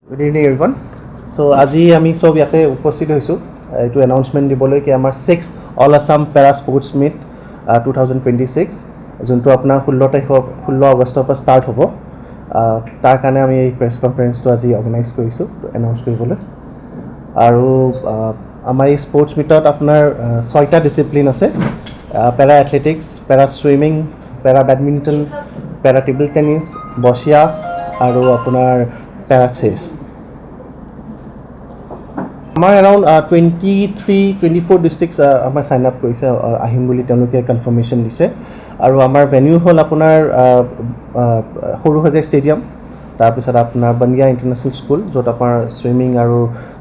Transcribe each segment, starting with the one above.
Good evening everyone. চ' আজি আমি চব ইয়াতে উপস্থিত হৈছোঁ এইটো এনাউন্সমেণ্ট দিবলৈ কি আমাৰ 6th অল আছাম পেৰা স্পৰ্টছ মিট 2026 যোনটো আপোনাৰ 16 আগষ্টৰ পৰা ষ্টাৰ্ট হ'ব। তাৰ কাৰণে আমি এই প্ৰেছ কনফাৰেঞ্চটো আজি অৰ্গেনাইজ কৰিছোঁ এনাউন্স কৰিবলৈ। আৰু আমাৰ এই স্পৰ্টছ মিটত আপোনাৰ 6টা ডিচিপ্লিন আছে: পেৰা এথলেটিক্স, পেৰা ছুইমিং, পেৰা বেডমিণ্টন, পেৰা টেবল টেনিছ, বচিয়া আৰু আপোনাৰ পেৰা চেছ। আমাৰ এৰাউণ্ড 23-24 ডিষ্ট্ৰিক্টছ আমাৰ ছাইন আপ কৰিছে, আহিম বুলি তেওঁলোকে কনফাৰ্মেশ্যন দিছে। আৰু আমাৰ ভেনিউ হ'ল আপোনাৰ সৰুসজাই ষ্টেডিয়াম, তাৰপিছত আপোনাৰ বনগীয়া ইণ্টাৰনেশ্যনেল স্কুল, য'ত আপোনাৰ ছুইমিং আৰু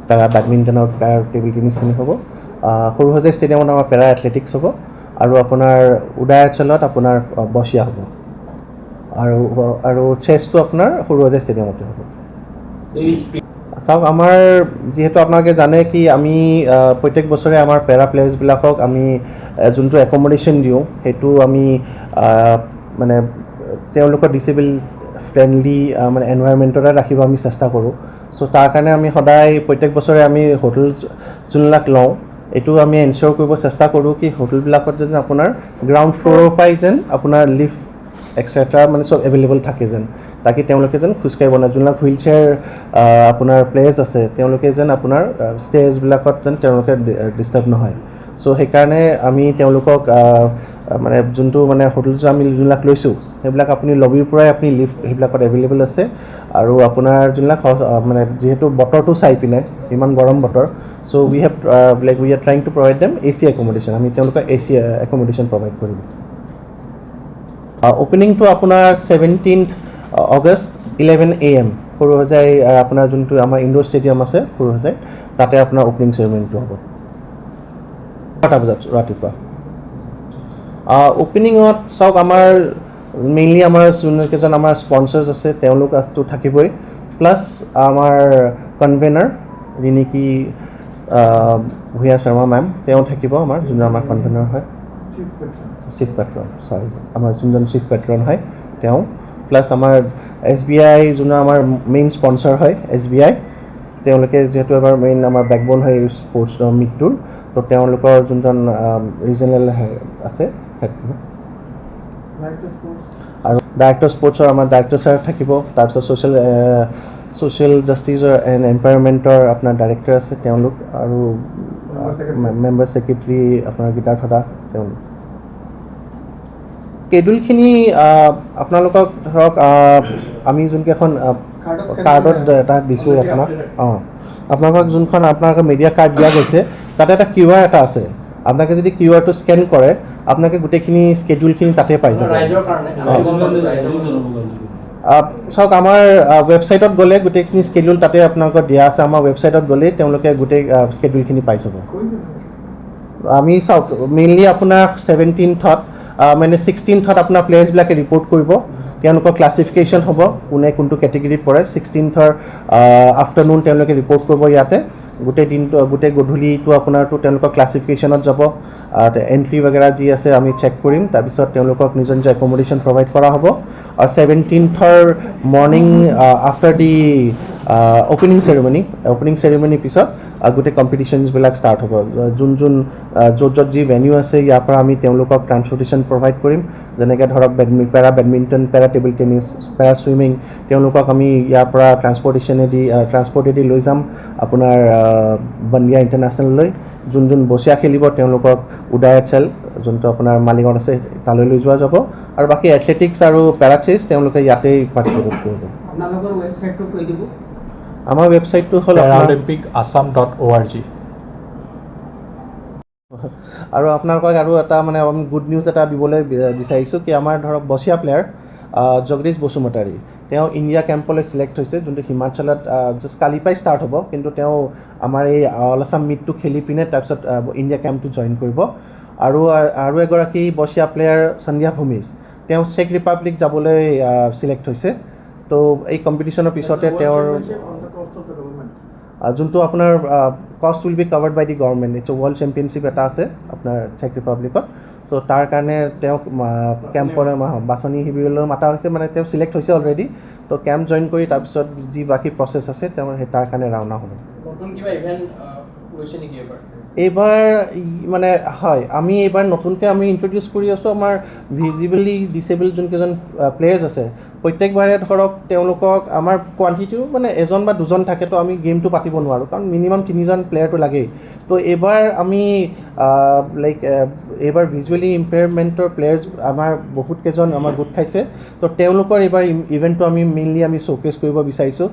পেৰা বেডমিণ্টন আৰু পেৰা টেবল টেনিছখিনি হ'ব। সৰুসজাই ষ্টেডিয়ামত আমাৰ পেৰা এথলেটিক্স হ'ব, আৰু আপোনাৰ উদয়াচলত আপোনাৰ বচিয়া হ'ব, আৰু চেছটো আপোনাৰ সৰুসজাই ষ্টেডিয়ামতে হ'ব। চাওক, আমাৰ যিহেতু আপোনালোকে জানে কি আমি প্ৰত্যেক বছৰে আমাৰ পেৰা প্লেয়াৰ্ছবিলাকক আমি যোনটো একমডেশ্যন দিওঁ সেইটো আমি মানে তেওঁলোকৰ ডিচেবল ফ্ৰেণ্ডলি মানে এনভাইৰমেণ্টতে ৰাখিব আমি চেষ্টা কৰোঁ। চ' তাৰ কাৰণে আমি সদায় প্ৰত্যেক বছৰে আমি হোটেল যোনবিলাক লওঁ এইটো আমি এনচিয়'ৰ কৰিব চেষ্টা কৰোঁ কি হোটেলবিলাকত যেন আপোনাৰ গ্ৰাউণ্ড ফ্ল'ৰৰ পৰাই যেন আপোনাৰ লিফ্ট এক্সট্ৰা মানে চব এভেইলেবল থাকে যেন, তাকে তেওঁলোকে যেন খোজকাঢ়িব নোৱাৰে। যোনবিলাক হুইল চেয়াৰ আপোনাৰ প্লেয়াৰ্ছ আছে তেওঁলোকে যেন আপোনাৰ ষ্টেজবিলাকত যেন তেওঁলোকে ডিষ্টাৰ্ব নহয়। চ' সেইকাৰণে আমি তেওঁলোকক মানে যোনটো মানে হোটেল আমি যোনবিলাক লৈছোঁ সেইবিলাক আপুনি লবিৰ পৰাই আপুনি লিফ্ট সেইবিলাকত এভেইলেবল আছে। আৰু আপোনাৰ যোনবিলাক মানে যিহেতু বতৰটো চাই পিনে ইমান গৰম বতৰ, so' we are trying to provide them AC accommodation. আমি তেওঁলোকক AC একমডেশ্যন প্ৰভাইড কৰিম। অ'পেনিংটো আপোনাৰ 17th August 11 AM সৰুসজাই আপোনাৰ যোনটো আমাৰ ইনডোৰ ষ্টেডিয়াম আছে সৰুসজাই, তাতে আপোনাৰ অ'পেনিং চেৰেমনিটো হ'ব 8টা বজাত ৰাতিপুৱা। অ'পেনিঙত চাওক, আমাৰ মেইনলি আমাৰ যোনকেইজন আমাৰ স্পনচাৰ্ছ আছে তেওঁলোকতো থাকিবই, প্লাছ আমাৰ কনভেনাৰ যিনেকি ভূঞা শৰ্মা মেম, তেওঁ থাকিব আমাৰ যোন আমাৰ কনভেনাৰ হয়, চিফ পেট্ৰন আমাৰ যোনজন চিফ পেট্ৰন হয় তেওঁ, প্লাছ আমাৰ SBI যোন আমাৰ মেইন স্পনচাৰ হয় SBI, তেওঁলোকে যিহেতু এবাৰ মেইন আমাৰ বেকবন হয় এই স্পৰ্টছ মিটটোৰ, তো তেওঁলোকৰ যোনজন ৰিজনেল আছে আৰু ডাইৰেক্টৰ স্পৰ্টছৰ আমাৰ ডাইৰেক্টৰ ছাৰ থাকিব। তাৰপিছত ছ'চিয়েল জাষ্টিছৰ এণ্ড এম্পাৱাৰমেণ্টৰ আপোনাৰ ডাইৰেক্টৰ আছে তেওঁলোক, আৰু মেম্বাৰ ছেক্ৰেটেৰী আপোনাৰ গীতাৰ্থ দা তেওঁলোক। স্কেডিউলখিনি আপোনালোকক ধৰক আমি যোনকেইখন কাৰ্ডত এটা দিছোঁ আপোনাক, আপোনালোকক যোনখন আপোনালোকৰ মিডিয়া কাৰ্ড দিয়া গৈছে তাতে এটা QR এটা আছে। আপোনালোকে যদি QRটো স্কেন কৰে আপোনালোকে গোটেইখিনি স্কেডিউলখিনি তাতে পাই যাব। চাওক, আমাৰ ৱেবছাইটত গ'লে গোটেইখিনি স্কেডিউল তাতে আপোনালোকৰ দিয়া আছে। আমাৰ ৱেবছাইটত গ'লেই তেওঁলোকে গোটেই স্কেডিউলখিনি পাই যাব। আমি চাওক, মেইনলি আপোনাৰ 17th মানে 16th আপোনাৰ প্লেয়াৰ্ছবিলাকে ৰিপৰ্ট কৰিব, তেওঁলোকৰ ক্লাছিফিকেশ্যন হ'ব কোনে কোনটো কেটেগৰীত পৰে। 16th আফটাৰনুন তেওঁলোকে ৰিপৰ্ট কৰিব ইয়াতে, গোটেই দিনটো গোটেই গধূলিটো আপোনাৰতো তেওঁলোকৰ ক্লাছিফিকেশ্যনত যাব, এণ্ট্ৰি বাগেৰা যি আছে আমি চেক কৰিম, তাৰপিছত তেওঁলোকক নিজৰ নিজৰ একমডেশ্যন প্ৰভাইড কৰা হ'ব। আৰু 17th morning after the opening চেৰেমনিৰ পিছত গোটেই কম্পিটিশ্যনছবিলাক ষ্টাৰ্ট হ'ব। য'ত যি ভেনিউ আছে ইয়াৰ পৰা আমি তেওঁলোকক ট্ৰান্সপৰ্টেশ্যন প্ৰভাইড কৰিম, যেনেকৈ ধৰক পেৰা বেডমিণ্টন, পেৰা টেবল টেনিছ, পেৰা ছুইমিং, তেওঁলোকক আমি ইয়াৰ পৰা ট্ৰান্সপৰ্টেদি লৈ যাম আপোনাৰ বনগীয়া ইণ্টাৰনেশ্যনেললৈ। যোন বচিয়া খেলিব তেওঁলোকক উদয়াচল যোনটো আপোনাৰ মালিগাঁৱত আছে তালৈ লৈ যোৱা যাব, আৰু বাকী এথলেটিক্স আৰু পেৰা চেছ তেওঁলোকে ইয়াতেই পাৰ্টিচিপেট কৰিব। আমাৰ ৱেবছাইটটো হ'ল paralympicassam.org। আৰু আপোনালোকক আৰু এটা মানে আমি গুড নিউজ এটা দিবলৈ বিচাৰিছোঁ কি আমাৰ ধৰক বচিয়া প্লেয়াৰ জগদীশ বসুমতাৰী, তেওঁ ইণ্ডিয়া কেম্পলৈ ছিলেক্ট হৈছে, যোনটো হিমাচলত জাষ্ট কালিৰ পৰাই ষ্টাৰ্ট হ'ব, কিন্তু তেওঁ আমাৰ এই অল আছাম মিটটো খেলি পিনে তাৰপিছত ইণ্ডিয়া কেম্পটো জইন কৰিব। আৰু এগৰাকী বচিয়া প্লেয়াৰ সন্ধ্যা ভূমিজ, তেওঁ চেক ৰিপাব্লিক যাবলৈ ছিলেক্ট হৈছে। তো এই কম্পিটিশ্যনৰ পিছতে তেওঁৰ যোনটো আপোনাৰ কষ্ট will be covered by the government. এইটো ৱৰ্ল্ড চেম্পিয়নশ্বিপ এটা আছে আপোনাৰ চেক ৰিপাব্লিকত। চ' তাৰ কাৰণে তেওঁক কেম্পৰ বাছনি শিবিৰলৈ মাতা হৈছে, মানে তেওঁ চিলেক্ট হৈছে অলৰেডি। তো কেম্প জইন কৰি তাৰপিছত যি বাকী প্ৰচেছ আছে তেওঁৰ তাৰ কাৰণে ৰাওনা হ'ব। নতুন কিবা ইভেণ্ট লৈছে নেকি এবাৰ? এইবাৰ মানে হয়, আমি এইবাৰ নতুনকৈ আমি ইণ্ট্ৰডিউচ কৰি আছোঁ আমাৰ ভিজিবলি ডিচেবল যোনকেইজন প্লেয়াৰ্ছ আছে। প্ৰত্যেকবাৰে ধৰক তেওঁলোকক আমাৰ কোৱান্টিটিও মানে এজন বা দুজন থাকে, তো আমি গেমটো পাতিব নোৱাৰোঁ, কাৰণ মিনিমাম 3জন প্লেয়াৰটো লাগেই। তো এইবাৰ আমি এইবাৰ ভিজুৱেলি ইম্পেয়াৰমেণ্টৰ প্লেয়াৰ্ছ আমাৰ বহুতকেইজন আমাৰ গোট খাইছে। তো তেওঁলোকৰ এইবাৰ ইভেণ্টটো আমি মেইনলি আমি শ্ব'কেছ কৰিব বিচাৰিছোঁ।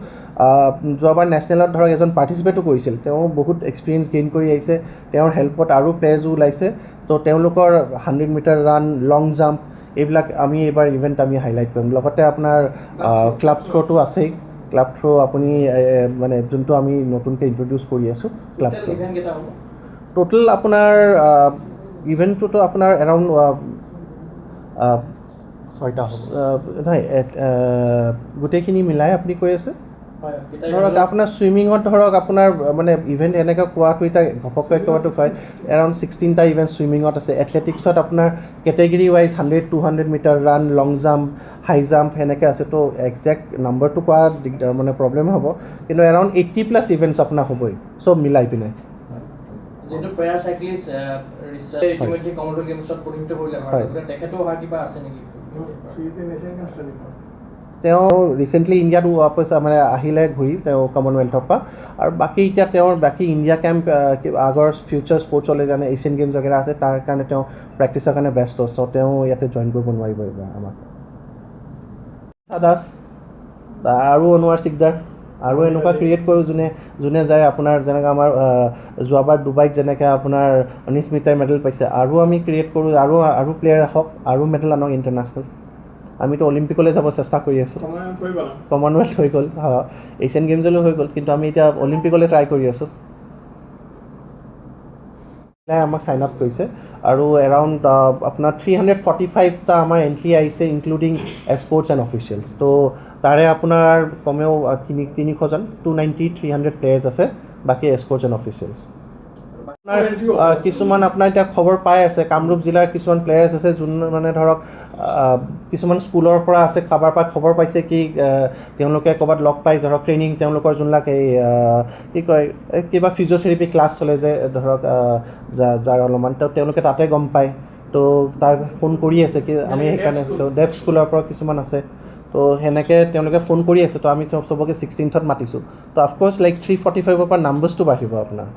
যোৱাবাৰ নেশ্যনেলত ধৰক এজন পাৰ্টিচিপেটো কৰিছিল, তেওঁ বহুত এক্সপিৰিয়েঞ্চ গেইন কৰি আহিছে, তেওঁৰ হেল্পত আৰু প্লেয়াৰ্ছো ওলাইছে। তো তেওঁলোকৰ 100 মিটাৰ ৰান, লং জাম্প এইবিলাক আমি এইবাৰ ইভেণ্ট আমি হাইলাইট কৰিম। লগতে আপোনাৰ ক্লাব থ্ৰ'টো আছেই। ক্লাব থ্ৰ' আপুনি মানে যোনটো আমি নতুনকৈ ইণ্ট্ৰডিউচ কৰি আছোঁ ক্লাব থ্ৰ'। ইভেণ্ট কেইটা হ'ব? টোটেল আপোনাৰ ইভেণ্টটোতো আপোনাৰ এৰাউণ্ড 6টা হ'ব। নহয় গোটেইখিনি মিলাই আপুনি কৈ আছে হয়, কেইটা ধৰক event? আপোনাৰ ছুইমিঙত ধৰক আপোনাৰ মানে ইভেণ্ট এনেকৈ কোৱাটো এতিয়া ঘপককৈ কোৱাটো কয় এৰাউণ্ড 16টা ইভেণ্ট ছুইমিঙত আছে। এথলেটিক্সত আপোনাৰ কেটেগৰী ৱাইজ 100, 200 মিটাৰ ৰান, লং জাম্প, হাই জাম্প সেনেকৈ আছে। তো একজেক্ট নাম্বাৰটো কোৱা দিগদাৰ মানে প্ৰব্লেম হ'ব, কিন্তু এৰাউণ্ড 80+ ইভেণ্টছ আপোনাৰ হ'বই চব মিলাই পিনে। যিহেতু পেৰা চাইক্লিষ্ট ইতিমধ্যে কমনৱেলথ গেমছত প্ৰতিনিধিত্ব কৰিলে হয়। ভাৰতত, তেখেতো অহা কিবা আছে নেকি? তেওঁ ৰিচেণ্টলি ইণ্ডিয়াত মানে আহিলে ঘূৰি তেওঁ কমনৱেলথৰ পৰা। আৰু বাকী এতিয়া তেওঁৰ বাকী ইণ্ডিয়া কেম্প আগৰ ফিউচাৰ স্পৰ্টছলৈ কাৰণে এছিয়ান গেমছ বাগেৰা আছে, তাৰ কাৰণে তেওঁ প্ৰেক্টিছৰ কাৰণে ব্যস্ত। চ' তেওঁ ইয়াতে জইন কৰিব নোৱাৰিব এইবাৰ আমাক। দাস আৰু অনুৱাৰ চিকদাৰ আৰু এনেকুৱা ক্ৰিয়েট কৰোঁ যোনে যায় আপোনাৰ যেনেকৈ আমাৰ যোৱাবাৰ ডুবাইত যেনেকৈ আপোনাৰ 19 মিটাৰ মেডেল পাইছে, আৰু আমি ক্ৰিয়েট কৰোঁ আৰু প্লেয়াৰ আহক, আৰু মেডেল আনক ইণ্টাৰনেশ্যনেল। আমিতো অলিম্পিকলৈ যাব চেষ্টা কৰি আছোঁ। কমনৱেলথ হৈ গ'ল, এছিয়ান গেমছলৈ হৈ গ'ল, কিন্তু আমি এতিয়া অলিম্পিকলৈ ট্ৰাই কৰি আছোঁ। আমাক ছাইন আপ কৰিছে আৰু এৰাউণ্ড আপোনাৰ 345টা আমাৰ এণ্ট্ৰি আহিছে, ইনক্লুডিং স্পৰ্টছ এণ্ড অফিচিয়েলছ। তো তাৰে আপোনাৰ কমেও 300জন 290, 300 প্লেয়াৰ্ছ আছে, বাকী স্পৰ্টছ এণ্ড অফিচিয়েলছ। আপোনাৰ কিছুমান আপোনাৰ এতিয়া খবৰ পাই আছে, কামৰূপ জিলাৰ কিছুমান প্লেয়াৰ্ছ আছে যোন মানে ধৰক কিছুমান স্কুলৰ পৰা আছে, কাৰোবাৰ পৰা খবৰ পাইছে কি তেওঁলোকে ক'ৰবাত লগ পাই ধৰক ট্ৰেইনিং তেওঁলোকৰ যোনবিলাক এই কি কয় কিবা ফিজিঅ'থেৰাপি ক্লাছ চলে যে ধৰক যাৰ অলপমান তেওঁলোকে তাতে গম পায়। তো তাৰ ফোন কৰি আছে কি আমি সেইকাৰণে ডেফ স্কুলৰ পৰা কিছুমান আছে। তো সেনেকৈ তেওঁলোকে ফোন কৰি আছে, তো আমি চবকে 16th মাতিছোঁ। তো অফক'ৰ্ছ 345ৰ পৰা নাম্বাৰ্ছটো বাঢ়িব আপোনাৰ।